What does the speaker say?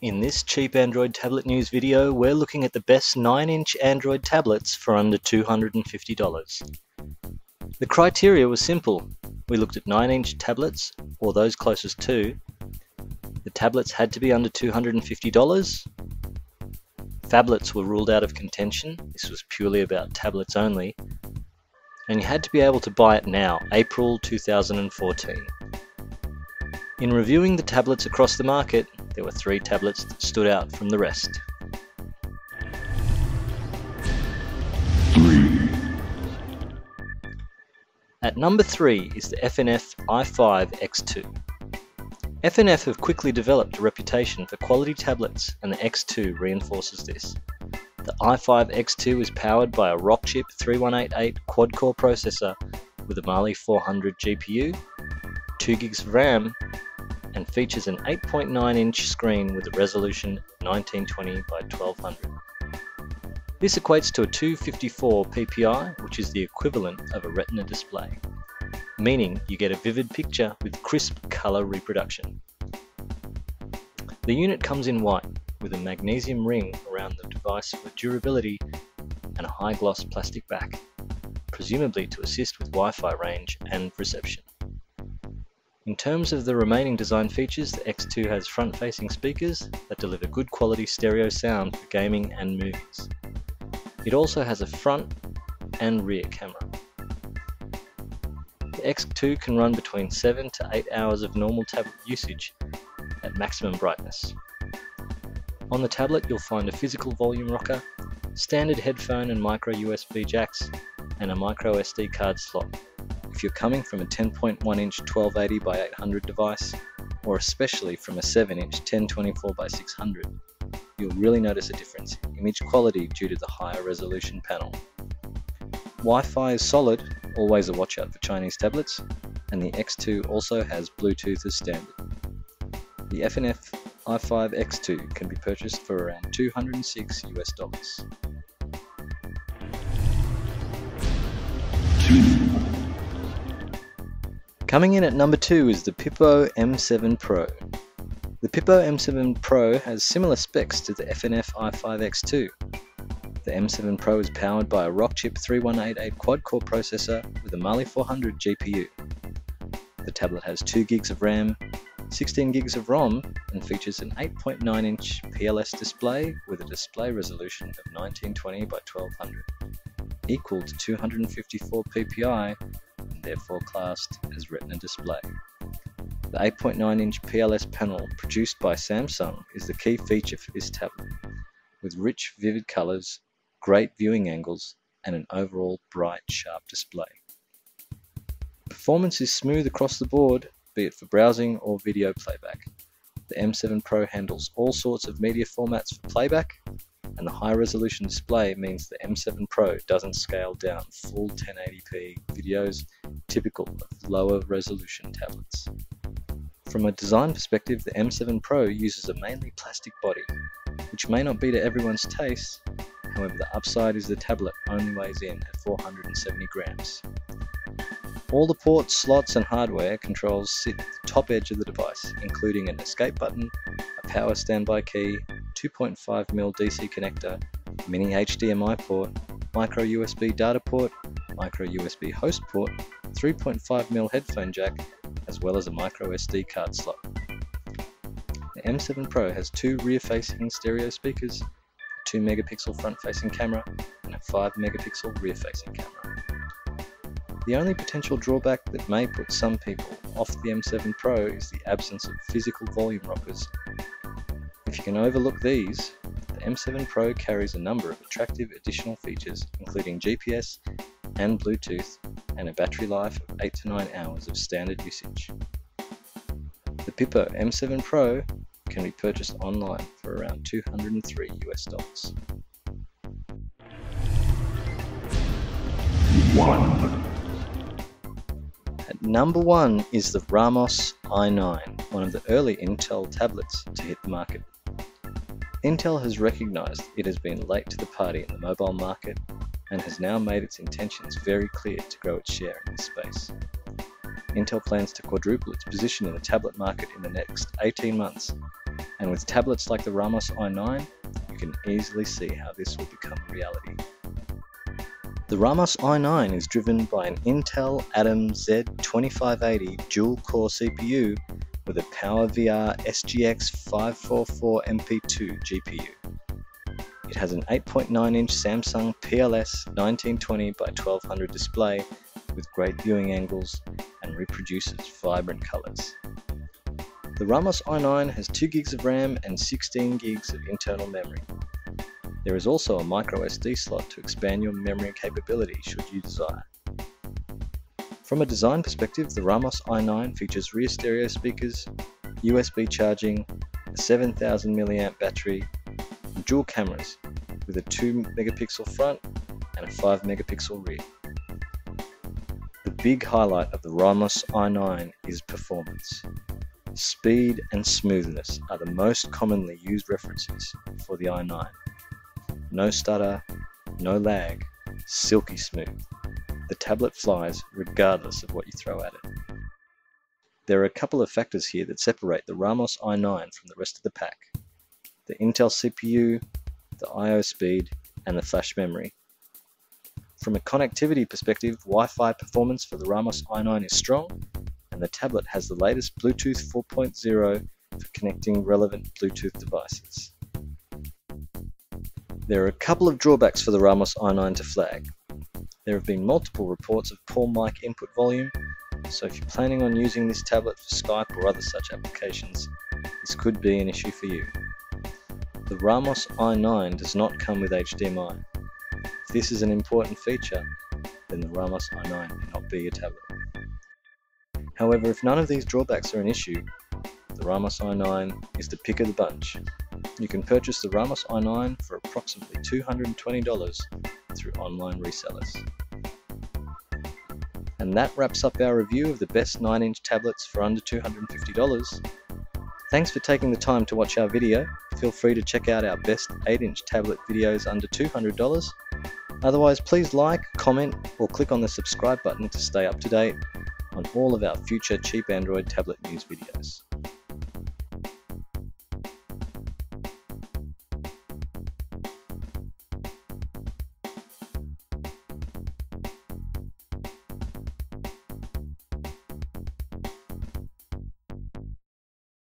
In this cheap Android tablet news video, we're looking at the best 9-inch Android tablets for under $250. The criteria was simple. We looked at 9-inch tablets, or those closest to. The tablets had to be under $250. Phablets were ruled out of contention. This was purely about tablets only. And you had to be able to buy it now, April 2014. In reviewing the tablets across the market, there were 3 tablets that stood out from the rest. 3. At number 3 is the FNF iFive X2. FNF have quickly developed a reputation for quality tablets, and the X2 reinforces this. The iFive X2 is powered by a Rockchip 3188 quad-core processor with a Mali 400 GPU, 2 gigs of RAM, and features an 8.9-inch screen with a resolution of 1920 by 1200. This equates to a 254 ppi, which is the equivalent of a retina display, meaning you get a vivid picture with crisp color reproduction. The unit comes in white, with a magnesium ring around the device for durability and a high-gloss plastic back, presumably to assist with Wi-Fi range and reception. In terms of the remaining design features, the X2 has front-facing speakers that deliver good quality stereo sound for gaming and movies. It also has a front and rear camera. The X2 can run between 7 to 8 hours of normal tablet usage at maximum brightness. On the tablet you'll find a physical volume rocker, standard headphone and micro USB jacks, and a micro SD card slot. If you're coming from a 10.1-inch 1280 by 800 device, or especially from a 7-inch 1024 by 600, you'll really notice a difference in image quality due to the higher resolution panel. Wi-Fi is solid, always a watch out for Chinese tablets, and the X2 also has Bluetooth as standard. The FNF iFive X2 can be purchased for around $206 US. 2. Coming in at number 2 is the Pippo M7 Pro. The Pippo M7 Pro has similar specs to the FNF iFive X2. The M7 Pro is powered by a Rockchip 3188 quad-core processor with a Mali 400 GPU. The tablet has 2 gigs of RAM, 16 gigs of ROM, and features an 8.9-inch PLS display with a display resolution of 1920 by 1200, equal to 254 ppi, and therefore classed as retina display. The 8.9-inch PLS panel produced by Samsung is the key feature for this tablet, with rich, vivid colors, great viewing angles, and an overall bright, sharp display. Performance is smooth across the board, be it for browsing or video playback. The M7 Pro handles all sorts of media formats for playback, and the high-resolution display means the M7 Pro doesn't scale down full 1080p videos typical of lower-resolution tablets. From a design perspective, the M7 Pro uses a mainly plastic body, which may not be to everyone's taste. However, the upside is the tablet only weighs in at 470 grams. All the ports, slots and hardware controls sit at the top edge of the device, including an escape button, a power standby key, 2.5mm DC connector, mini HDMI port, micro USB data port, micro USB host port, 3.5mm headphone jack, as well as a micro SD card slot. The M7 Pro has 2 rear-facing stereo speakers, a 2-megapixel front-facing camera, and a 5-megapixel rear-facing camera. The only potential drawback that may put some people off the M7 Pro is the absence of physical volume rockers. If you can overlook these, the M7 Pro carries a number of attractive additional features, including GPS and Bluetooth, and a battery life of 8 to 9 hours of standard usage. The Pippo M7 Pro can be purchased online for around $203 US. 1. At number 1 is the Ramos i9, one of the early Intel tablets to hit the market. Intel has recognized it has been late to the party in the mobile market and has now made its intentions very clear to grow its share in this space. Intel plans to quadruple its position in the tablet market in the next 18 months And with tablets like the Ramos i9, you can easily see how this will become a reality. The Ramos i9 is driven by an Intel Atom Z2580 dual-core CPU with a PowerVR SGX 544 MP2 GPU. It has an 8.9-inch Samsung PLS 1920 by 1200 display with great viewing angles and reproduces vibrant colors. The Ramos i9 has 2 gigs of RAM and 16 gigs of internal memory. There is also a microSD slot to expand your memory capability should you desire. From a design perspective, the Ramos i9 features rear stereo speakers, USB charging, a 7000 mAh battery, and dual cameras with a 2 megapixel front and a 5 megapixel rear. The big highlight of the Ramos i9 is performance. Speed and smoothness are the most commonly used references for the i9. No stutter, no lag, silky smooth. The tablet flies regardless of what you throw at it. There are a couple of factors here that separate the Ramos i9 from the rest of the pack: the Intel CPU, the I/O speed, and the flash memory. From a connectivity perspective, Wi-Fi performance for the Ramos i9 is strong, and the tablet has the latest Bluetooth 4.0 for connecting relevant Bluetooth devices. There are a couple of drawbacks for the Ramos i9 to flag. There have been multiple reports of poor mic input volume, so if you're planning on using this tablet for Skype or other such applications, this could be an issue for you. The Ramos i9 does not come with HDMI. If this is an important feature, then the Ramos i9 may not be a tablet. However, if none of these drawbacks are an issue, the Ramos i9 is the pick of the bunch. You can purchase the Ramos i9 for approximately $220 through online resellers. And that wraps up our review of the best 9-inch tablets for under $250. Thanks for taking the time to watch our video. Feel free to check out our best 8-inch tablet videos under $200. Otherwise, please like, comment, or click on the subscribe button to stay up to date on all of our future cheap Android tablet news videos.